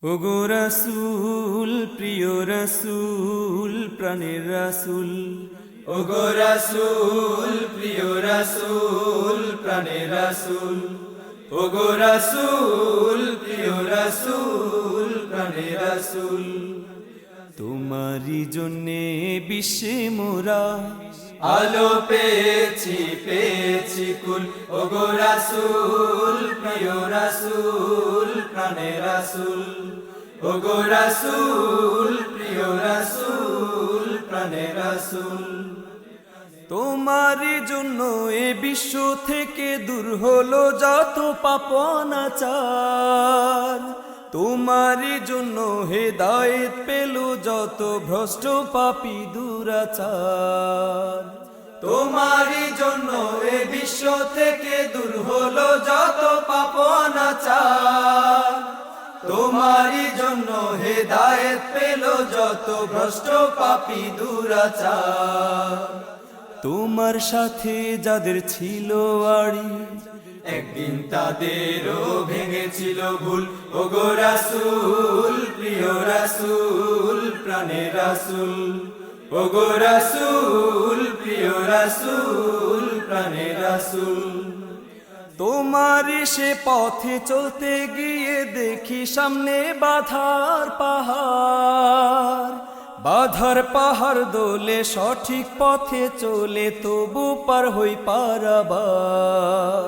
ওগো রাসূল প্রিয় রাসূল প্রাণের রাসূল, ওগো রাসূল প্রিয় রাসূল প্রাণের রাসূল, ওগো রাসূল প্রিয় রাসূল প্রাণের রাসূল। তোমারই জন্যে বিশ্বে মোরা আলো পেয়েছি কুল, ওগো রাসূল প্রিয় রাসূল প্রাণের রাসূল, ওগো রাসূল প্রিয় রাসূল প্রাণের রাসূল। তোমারই জন্য এ বিশ্ব থেকে দূর হলো যত পাপ অনাচার, তোমারই জন্য হেদায়েত পেল যত ভ্রষ্ট পাপী দুরাচার। তোমারই জন্য এ বিশ্ব থেকে দূর হলো যত পাপ অনাচার, তোমারই জন্য হেদায়েত পেল যত ভ্রষ্ট পাপী দুরাচার। তোমার সাথে যাদের ছিল আড়ি, একদিন তাদেরও ভেঙেছিল ভুল, ওগো রাসূল প্রিয় রাসূল প্রাণের রাসূল, ওগো রাসূল প্রিয় রাসূল প্রাণের রাসূল। তোমারই সে পথে চলতে গিয়ে দেখি সামনে বাধার পাহাড়, বাধার পাহাড় দোলে সঠিক পথে চলে তবু পার হই পারাবার।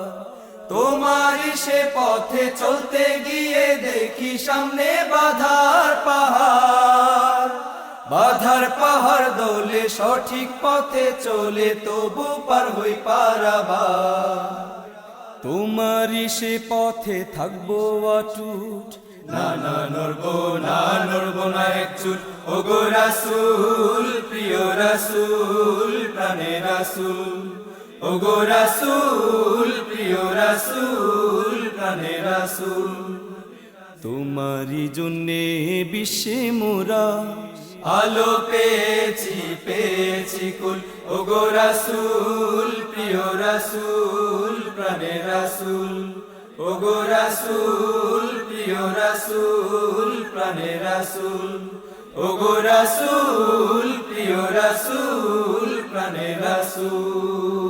তোমারই সে পথে চলতে গিয়ে দেখি সামনে বাধার পাহাড়, বাধার পাহাড় দোলে সঠিক পথে চলে তবু পার হই পারাবার। তোমারই সে পথে থাকবো অটুট, না না নড়বো না, নড়বো না এক চুল, ওগো রাসূল প্রিয় রাসূল প্রাণের রাসূল, ওগো রাসূল প্রিয় রাসূল প্রাণের রাসূল। তোমারই জন্যে বিশ্বে মোরা আলো পেয়েছি কুল, ওগো রাসূল প্রিয় রাসূল প্রাণের রাসূল, ওগো রাসূল প্রিয় রাসূল প্রাণের রাসূল, ওগো রাসূল প্রিয় রাসূল প্রাণের রাসূল।